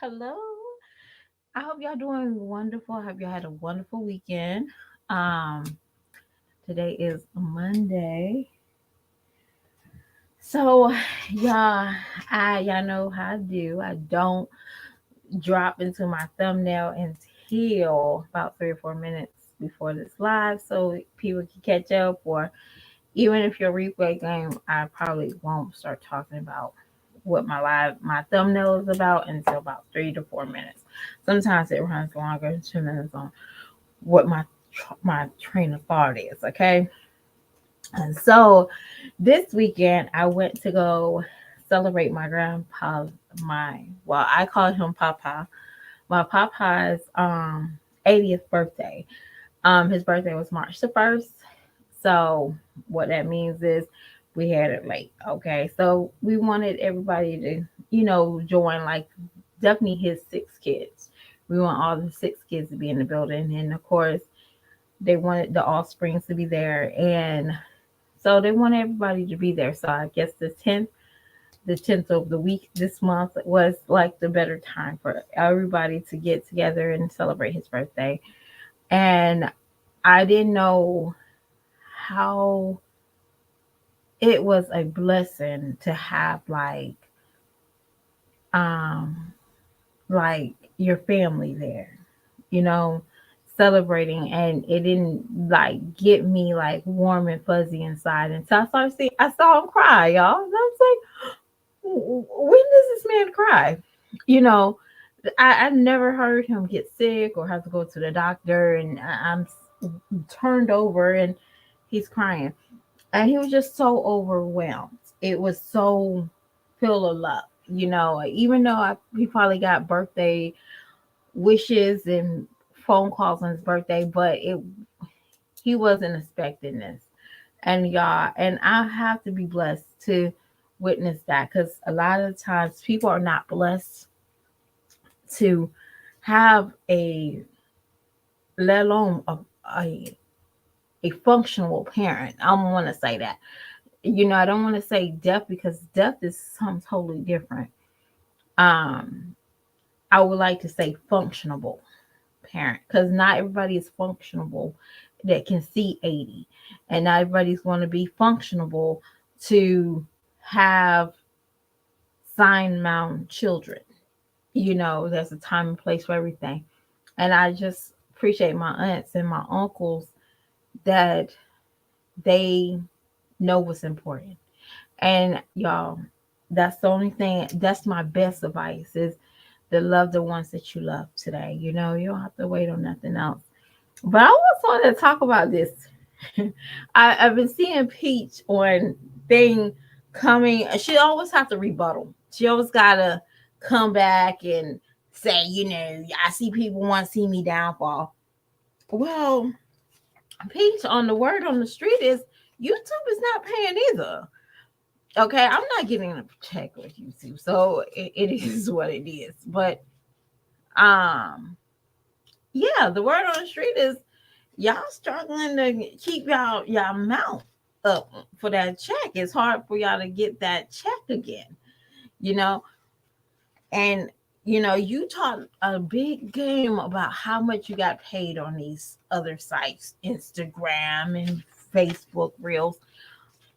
Hello. I hope y'all doing wonderful. I hope y'all had a wonderful weekend. Um, Today is Monday. So y'all know how I do. I don't drop into my thumbnail until about 3 or 4 minutes before this live so people can catch up, or even if your replay game, I probably won't start talking about what my thumbnail is about until about 3 to 4 minutes. Sometimes it runs longer, 2 minutes on what my train of thought is. Okay, and so this weekend I went to go celebrate my grandpa. I call him Papa. My Papa's 80th birthday. His birthday was March 1st. So what that means is we had it late. Okay. So we wanted everybody to, join, like, definitely his 6 kids. We want all the 6 kids to be in the building. And of course, they wanted the offsprings to be there. And so they wanted everybody to be there. So I guess the tenth of the week this month was like the better time for everybody to get together and celebrate his birthday. And I didn't know how it was a blessing to have um like your family there, you know, celebrating, and it didn't like get me like warm and fuzzy inside until I saw him cry, y'all. And I was like, when does this man cry? You know, I never heard him get sick or have to go to the doctor, and I'm turned over and he's crying. And he was just so overwhelmed. It was so full of love, even though he probably got birthday wishes and phone calls on his birthday, but he wasn't expecting this. And y'all, and I have to be blessed to witness that, because a lot of times people are not blessed to have let alone a, a functional parent. I don't want to say that. I don't want to say deaf, because deaf is something totally different. Um, I would like to say functionable parent, because not everybody is functionable that can see 80, and not everybody's going to be functionable to have sign mount children. There's a time and place for everything. And I just appreciate my aunts and my uncles that they know what's important. And y'all, that's the only thing, that's my best advice, is to love the ones that you love today. You don't have to wait on nothing else. But I always wanted to talk about this. I've been seeing Peach on thing coming. She always have to rebuttal. She always gotta come back and say, I see people want to see me downfall. Well, Peach, on the word on the street is YouTube is not paying either. Okay, I'm not getting a check with YouTube, so it is what it is. But um, yeah, the word on the street is y'all struggling to keep y'all mouth up for that check. It's hard for y'all to get that check again, you know. And you taught a big game about how much you got paid on these other sites, Instagram and Facebook Reels.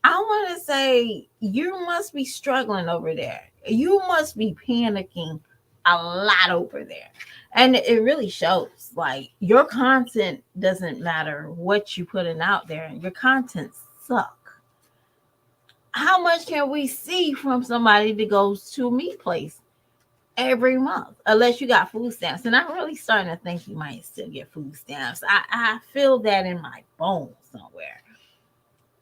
I want to say you must be struggling over there. You must be panicking a lot over there. And it really shows. Like, your content doesn't matter what you putting out there. Your content suck. How much can we see from somebody that goes to a meat place every month? Unless you got food stamps. And I'm really starting to think you might still get food stamps. I feel that in my bones somewhere.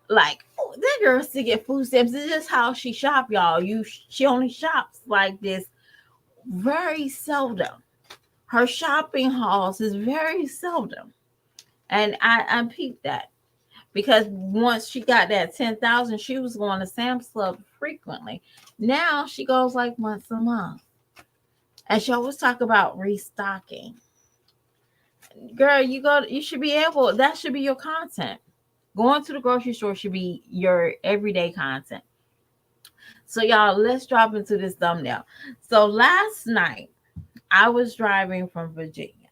Like, oh, that girl still get food stamps. It's just how she shop, y'all. She only shops like this very seldom. Her shopping hauls is very seldom, and I peeped that, because once she got that 10,000, she was going to Sam's Club frequently. Now she goes like once a month, and she always talk about restocking. Girl, you should be able. That should be your content. Going to the grocery store should be your everyday content. So y'all, let's drop into this thumbnail. So last night, I was driving from Virginia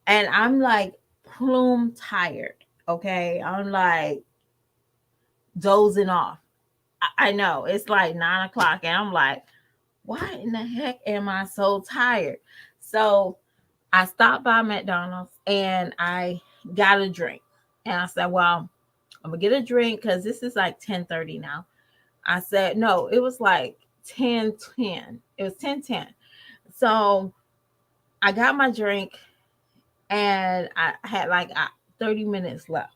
and I'm like plume tired. Okay. I'm like dozing off. I know it's like 9 o'clock and I'm like, why in the heck am I so tired? So I stopped by McDonald's and I got a drink. And I said, well, I'm gonna get a drink because this is like 10:30 now. I said, no, it was like 10:10. It was 10:10. So I got my drink and I had like 30 minutes left.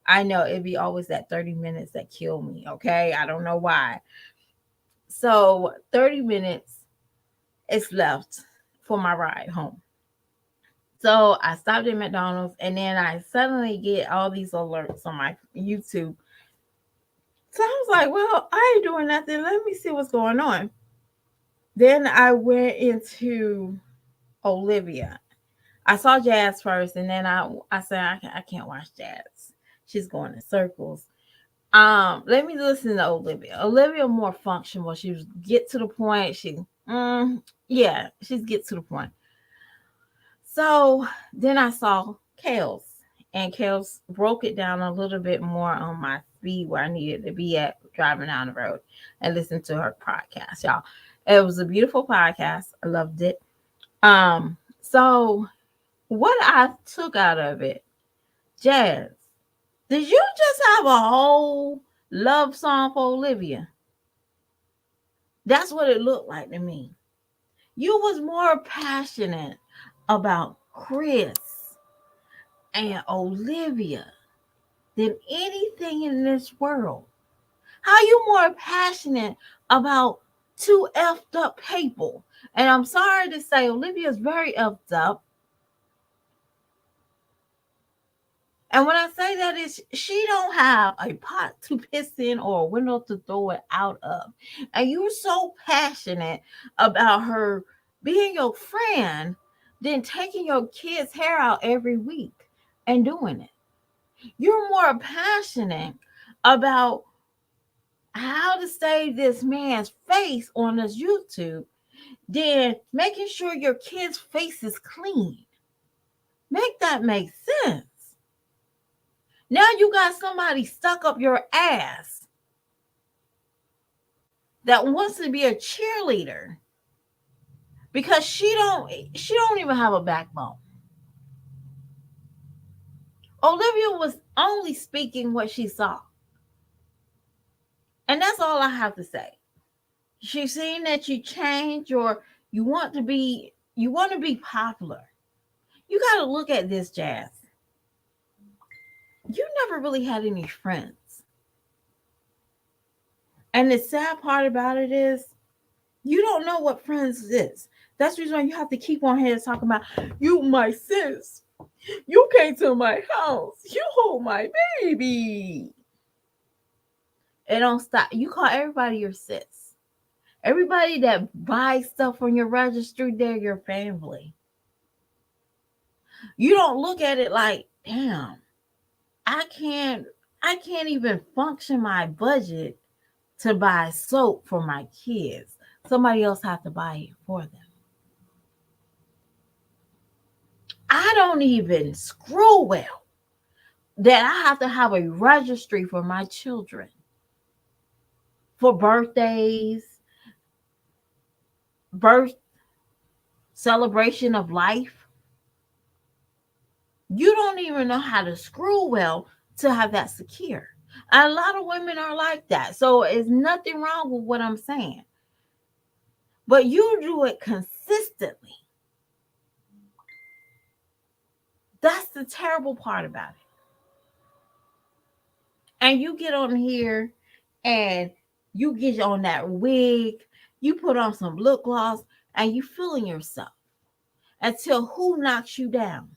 I know it'd be always that 30 minutes that kill me. Okay. I don't know why. So 30 minutes is left for my ride home. So I stopped at McDonald's and then I suddenly get all these alerts on my YouTube. So I was like, well, I ain't doing nothing. Let me see what's going on. Then I went into Olivia. I saw Jazz first, and then I said I can't watch Jazz. She's going in circles. Let me listen to Olivia. Olivia more functional. She get to the point. Yeah, she's get to the point. So then I saw Kales, and Kales broke it down a little bit more on my speed where I needed to be at driving down the road and listen to her podcast, y'all. It was a beautiful podcast. I loved it. So what I took out of it, Jazz, did you just have a whole love song for Olivia? That's what it looked like to me. You was more passionate about Chris and Olivia than anything in this world. How you more passionate about two effed up people? And I'm sorry to say, Olivia's very effed up. And when I say that is she don't have a pot to piss in or a window to throw it out of. And you're so passionate about her being your friend, then taking your kid's hair out every week and doing it. You're more passionate about how to save this man's face on this YouTube than making sure your kid's face is clean. Make that make sense. Now you got somebody stuck up your ass that wants to be a cheerleader because she don't even have a backbone. Olivia was only speaking what she saw. And that's all I have to say. She's seen that you change or you want to be popular. You got to look at this, Jazz. You never really had any friends. And the sad part about it is you don't know what friends is. That's the reason why you have to keep on here talking about you, my sis. You came to my house. You hold my baby. It don't stop. You call everybody your sis. Everybody that buys stuff on your registry, they're your family. You don't look at it like, damn, I can't I can't even function my budget to buy soap for my kids. Somebody else has to buy it for them. I don't even screw well that I have to have a registry for my children for birthdays, birth celebration of life. You don't even know how to screw well to have that secure. And a lot of women are like that. So it's nothing wrong with what I'm saying. But you do it consistently. That's the terrible part about it. And you get on here and you get on that wig, you put on some lip gloss, and you feeling yourself until who knocks you down?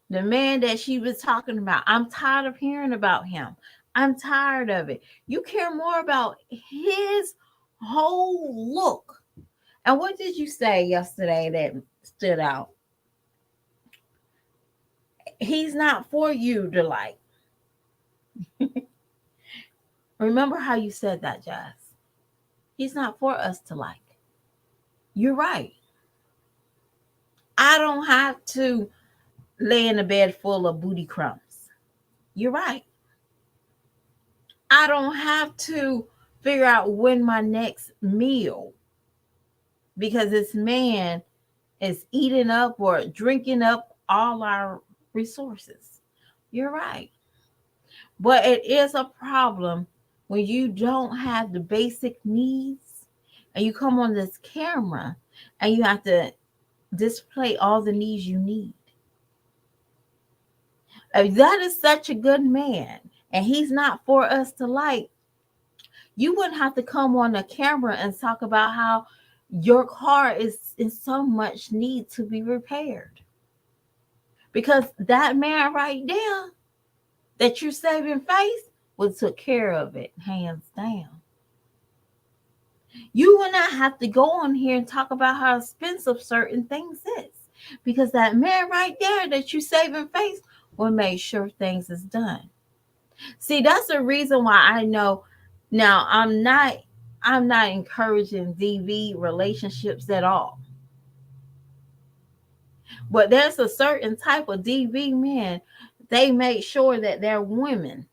The man that she was talking about. I'm tired of hearing about him. I'm tired of it. You care more about his whole look. And what did you say yesterday that stood out? He's not for you to like. Remember how you said that, Jazz. He's not for us to like. You're right. I don't have to lay in a bed full of booty crumbs. You're right. I don't have to figure out when my next meal because this man is eating up or drinking up all our resources. You're right. But it is a problem when you don't have the basic needs and you come on this camera and you have to display all the needs you need. If that is such a good man and he's not for us to like, you wouldn't have to come on the camera and talk about how your car is in so much need to be repaired. Because that man right there that you're saving face would took care of it, hands down. You will not have to go on here and talk about how expensive certain things is. Because that man right there that you saving face will make sure things is done. See, that's the reason why I know now I'm not encouraging DV relationships at all. But there's a certain type of DV men, they make sure that their women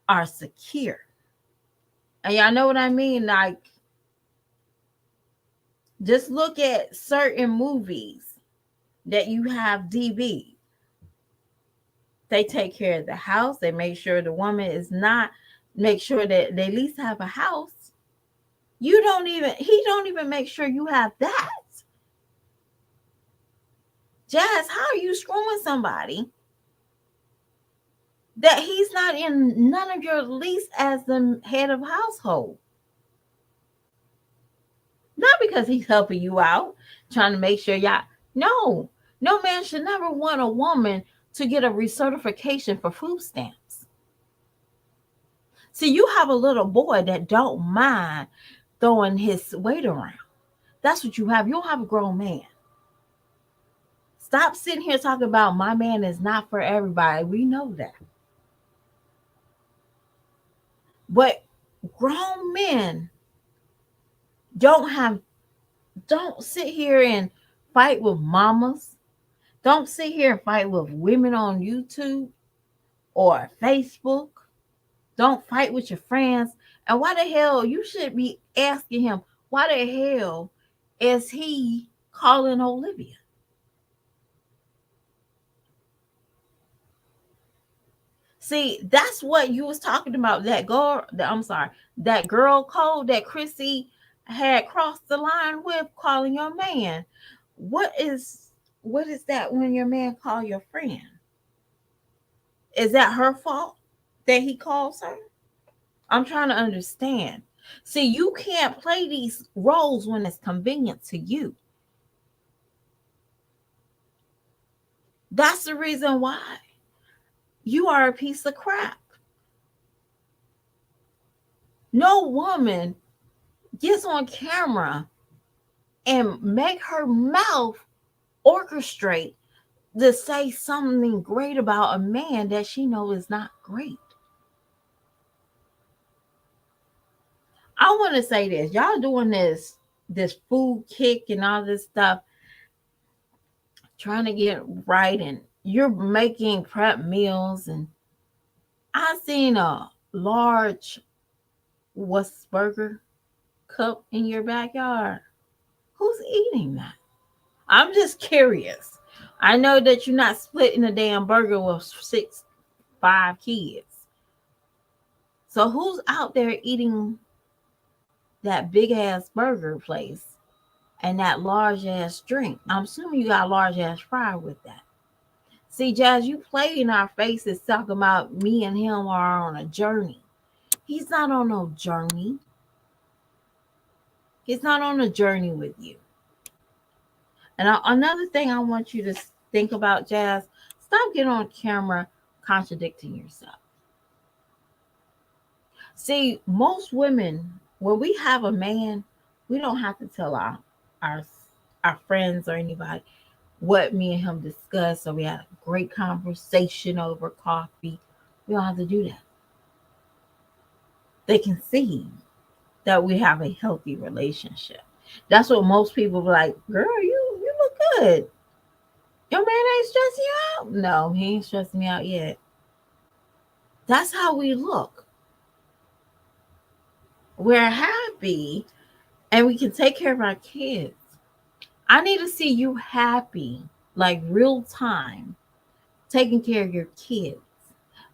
are secure. And y'all know what I mean? Like, just look at certain movies that you have DV. They take care of the house. They make sure the woman is not, make sure that they at least have a house. He don't even make sure you have that. Jazz, how are you screwing somebody that he's not in none of your lease as the head of household? Not because he's helping you out, trying to make sure y'all. No, no man should never want a woman to get a recertification for food stamps. See, you have a little boy that don't mind throwing his weight around. That's what you have. You don't have a grown man. Stop sitting here talking about my man is not for everybody. We know that. But grown men don't sit here and fight with mamas. Don't sit here and fight with women on YouTube or Facebook. Don't fight with your friends. And why the hell you should be asking him, why the hell is he calling Olivia? See, that's what you was talking about. That girl code that Chrissy had crossed the line with calling your man. What is that when your man call your friend? Is that her fault that he calls her? I'm trying to understand. See, you can't play these roles when it's convenient to you. That's the reason why you are a piece of crap. No woman gets on camera and make her mouth orchestrate to say something great about a man that she knows is not great. I want to say this. Y'all doing this food kick and all this stuff, trying to get right, and you're making prep meals, and I seen a large what's burger cup in your backyard. Who's eating that? I'm just curious. I know that you're not splitting a damn burger with 5 kids. So who's out there eating that big ass burger place and that large ass drink? I'm assuming you got a large ass fry with that. See, Jazz, you play in our faces talking about me and him are on a journey. He's not on no journey. He's not on a journey with you. And another thing I want you to think about, Jazz, stop getting on camera contradicting yourself. See, most women, when we have a man, we don't have to tell our our friends or anybody what me and him discussed. So we had a great conversation over coffee. We don't have to do that. They can see that we have a healthy relationship. That's what most people be like, girl, you look good. Your man ain't stressing you out. No, he ain't stressing me out yet. That's how we look. We're happy and we can take care of our kids. I need to see you happy, like real time, taking care of your kids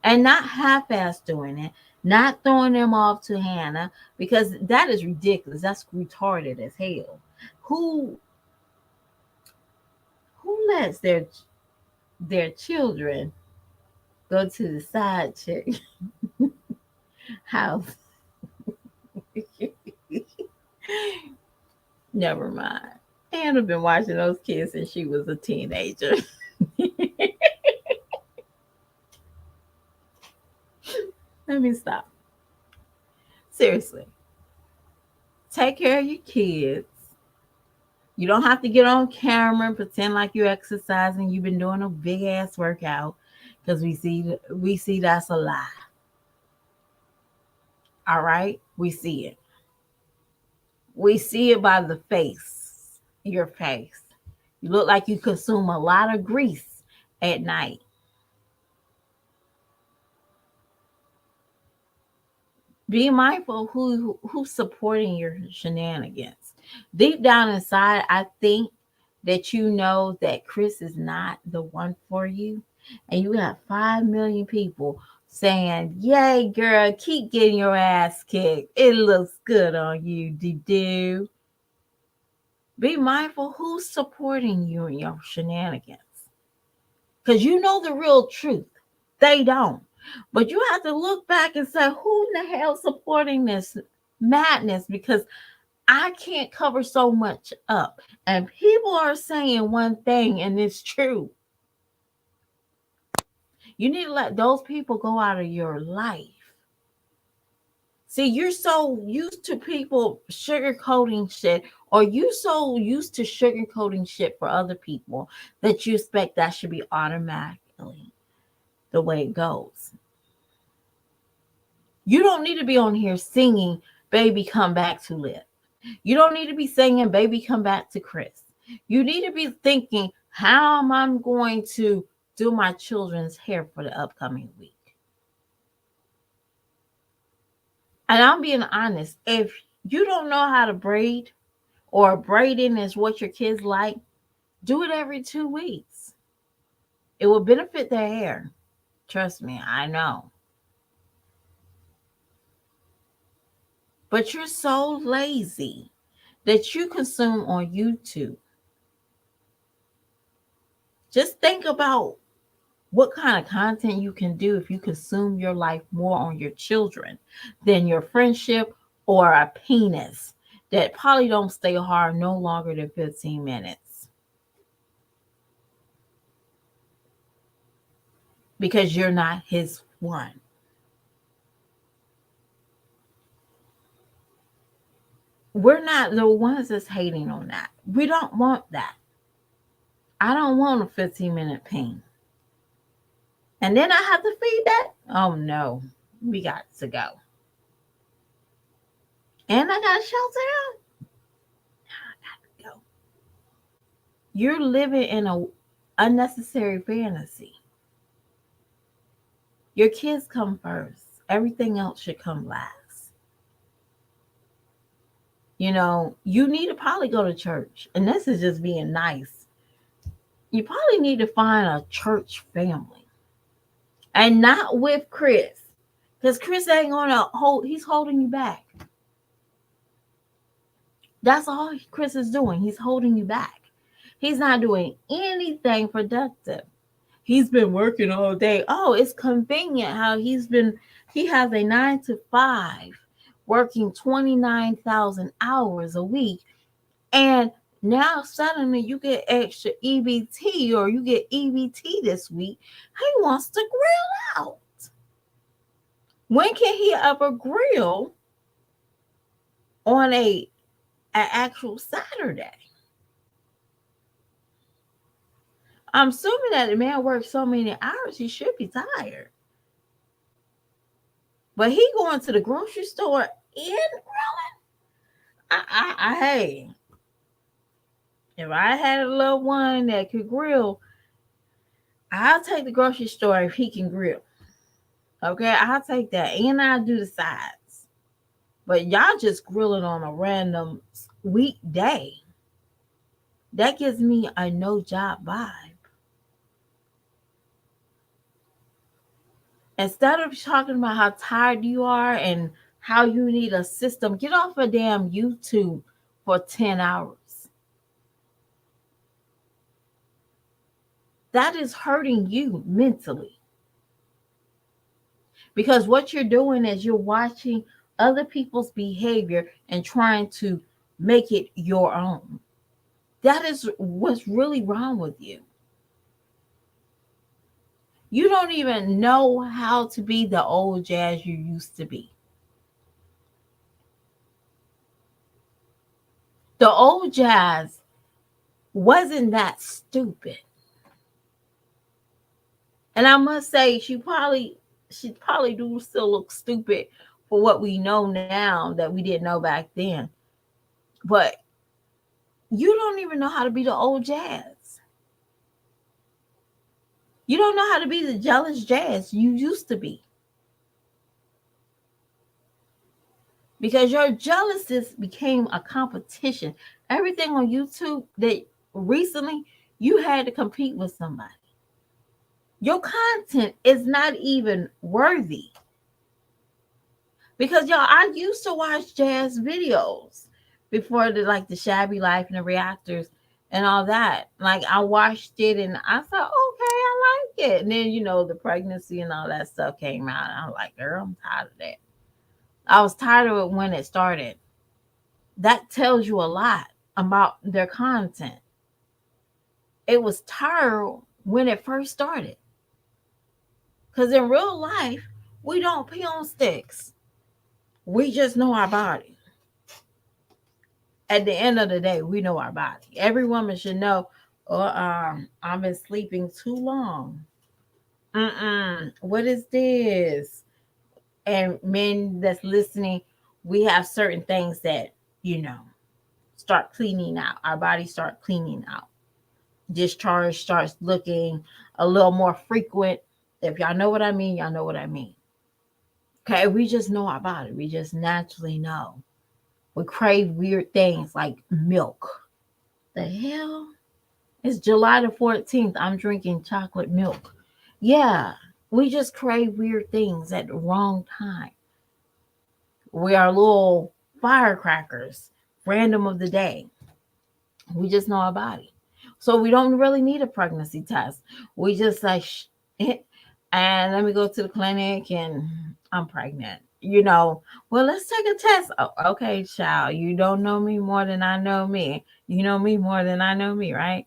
and not half ass doing it, not throwing them off to Hannah because that is ridiculous. That's retarded as hell. Who who lets their children go to the side chick house? Never mind. Hannah been watching those kids since she was a teenager. Let me stop. Seriously, take care of your kids. You don't have to get on camera and pretend like you're exercising. You've been doing a big ass workout because we see that's a lie. All right, we see it. We see it by the face, your face. You look like you consume a lot of grease at night. Be mindful who's supporting your shenanigans. Deep down inside, I think that you know that Chris is not the one for you, and you have 5 million people saying, "Yay, girl, keep getting your ass kicked. It looks good on you, do." Be mindful who's supporting you in your shenanigans, because you know the real truth. They don't. But you have to look back and say, who in the hell supporting this madness? Because I can't cover so much up. And people are saying one thing, and it's true. You need to let those people go out of your life. See, you're so used to people sugarcoating shit, or you so used to sugarcoating shit for other people that you expect that should be automatically the way it goes. You don't need to be on here singing Baby Come Back to Liv. You don't need to be singing Baby Come Back to Chris. You need to be thinking, how am I going to do my children's hair for the upcoming week? And I'm being honest, if you don't know how to braid or braiding is what your kids like, do it every 2 weeks. It will benefit their hair. Trust me, I know. But you're so lazy that you consume on YouTube. Just think about what kind of content you can do if you consume your life more on your children than your friendship or a penis that probably don't stay hard no longer than 15 minutes because you're not his one. We're not the ones that's hating on that. We don't want that. I don't want a 15-minute ping. And then I have to feed that? Oh no, we got to go. And I got to shelter out? I got to go. You're living in a unnecessary fantasy. Your kids come first. Everything else should come last. You need to probably go to church. And this is just being nice. You probably need to find a church family. And not with Chris. Because Chris ain't gonna he's holding you back. That's all Chris is doing. He's holding you back. He's not doing anything productive. He's been working all day. Oh, it's convenient how he has a 9 to 5 working 29,000 hours a week. And now suddenly you get extra EBT or you get EBT this week. He wants to grill out. When can he ever grill on an actual Saturday? I'm assuming that the man works so many hours, he should be tired. But he going to the grocery store and grilling? Hey, If I had a little one that could grill, I'll take the grocery store if he can grill. Okay, I'll take that, and I'll do the sides. But y'all just grilling on a random weekday. That gives me a no job vibe. Instead of talking about how tired you are and how you need a system, get off a damn YouTube for 10 hours. That is hurting you mentally because what you're doing is you're watching other people's behavior and trying to make it your own. That is what's really wrong with you. You don't even know how to be the old Jazz you used to be. The old Jazz wasn't that stupid. And I must say, she probably do still look stupid for what we know now that we didn't know back then. But you don't even know how to be the old Jazz. You don't know how to be the jealous Jazz you used to be. Because your jealousy became a competition. Everything on YouTube that recently you had to compete with somebody. Your content is not even worthy. Because y'all, I used to watch Jazz videos before the shabby life and the reactors and all that. Like I watched it and I thought, okay, I like it. And then the pregnancy and all that stuff came out. And I was like, girl, I'm tired of that. I was tired of it when it started. That tells you a lot about their content. It was tired when it first started. Because in real life, we don't pee on sticks. We just know our body. At the end of the day, we know our body. Every woman should know, I've been sleeping too long. What is this? And men that's listening, we have certain things that, you know, start cleaning out. Our body start cleaning out. Discharge starts looking a little more frequent. If y'all know what I mean, y'all know what I mean. Okay, we just know our body. We just naturally know. We crave weird things like milk. The hell? It's July the 14th. I'm drinking chocolate milk. Yeah, we just crave weird things at the wrong time. We are little firecrackers, random of the day. We just know our body. So we don't really need a pregnancy test. We just like, and let me go to the clinic and I'm pregnant. Well, let's take a test. Oh, okay, child, you don't know me more than I know me. You know me more than I know me, right?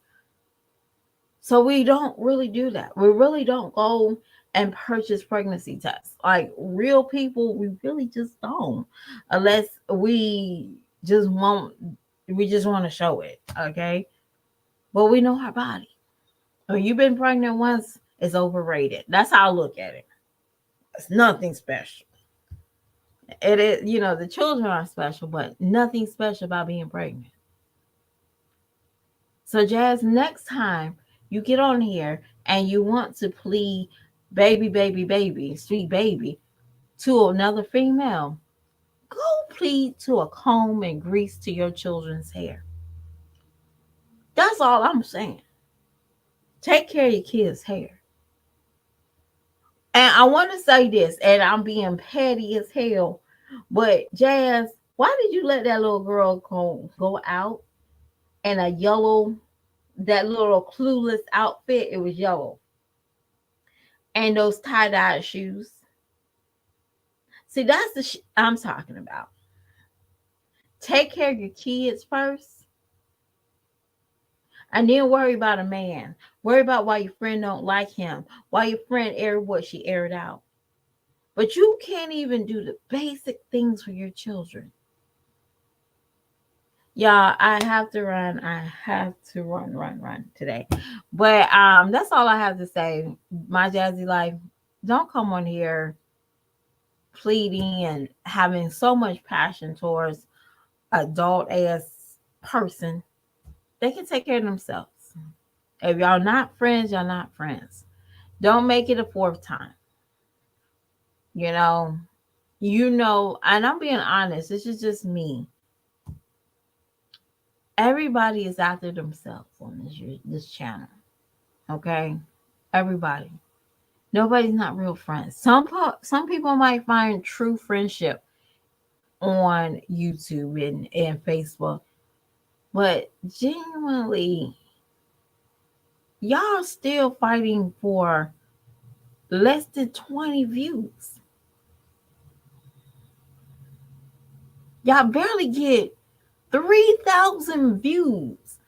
So we don't really do that. We really don't go and purchase pregnancy tests. Like real people, we really just don't. Unless just want we just want to show it. Okay. But we know our body. When you've been pregnant once, it's overrated. That's how I look at it. It's nothing special. It is, the children are special, but nothing special about being pregnant. So, Jazz, next time you get on here and you want to plead baby, baby, baby, sweet baby to another female, go plead to a comb and grease to your children's hair. That's all I'm saying. Take care of your kids' hair. And I want to say this, and I'm being petty as hell, but Jazz, why did you let that little girl go out in a yellow, that little clueless outfit? It was yellow. And those tie-dye shoes. See, that's I'm talking about. Take care of your kids first, and then worry about a man. Worry about why your friend don't like him, why your friend aired what she aired out. But you can't even do the basic things for your children. Y'all, I have to run. I have to run today. But that's all I have to say. My jazzy life. Don't come on here pleading and having so much passion towards adult ass person. They can take care of themselves. If y'all not friends, y'all not friends. Don't make it a fourth time. You know, and I'm being honest, this is just me. Everybody is after themselves on this channel. Okay? Everybody. Nobody's not real friends. Some people might find true friendship on YouTube and Facebook, but genuinely, y'all still fighting for less than 20 views. Y'all barely get 3,000 views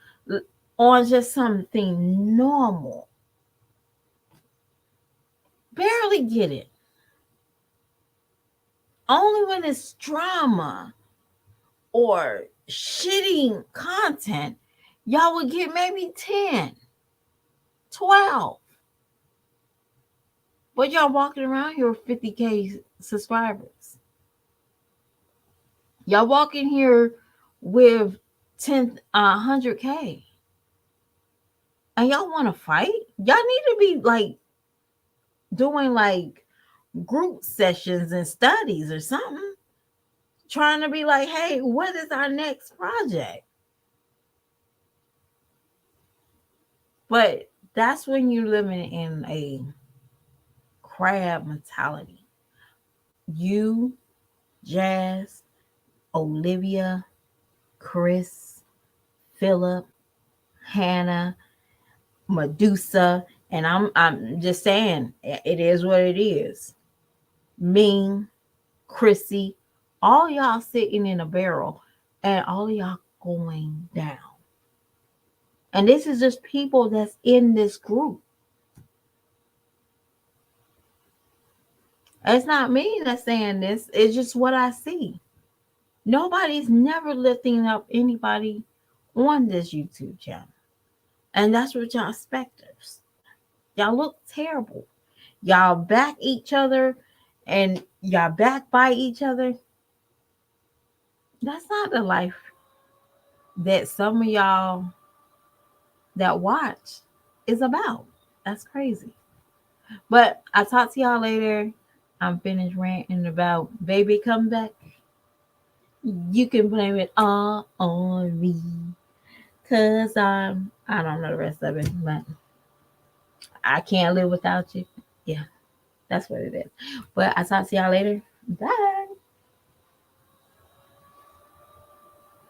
on just something normal. Barely get it. Only when it's drama or shitting content, y'all would get maybe 10, 12. But y'all walking around here with 50K subscribers. Y'all walking here with 100K. And y'all want to fight? Y'all need to be like doing like group sessions and studies or something. Trying to be like, hey, what is our next project? But that's when you're living in a crab mentality. You, Jazz, Olivia, Chris, Philip, Hannah, Medusa, and I'm just saying it is what it is. Ming, Chrissy, all y'all sitting in a barrel and all y'all going down. And this is just people that's in this group. It's not me that's saying this. It's just what I see. Nobody's never lifting up anybody on this YouTube channel. And that's what y'all specters. Y'all look terrible. Y'all back each other and y'all back by each other. That's not the life that some of y'all that watch is about. That's crazy. But I'll talk to y'all later. I'm finished ranting about Baby Come Back. You can blame it all on me. Cause I don't know the rest of it, but I can't live without you. Yeah, that's what it is. But I'll talk to y'all later. Bye.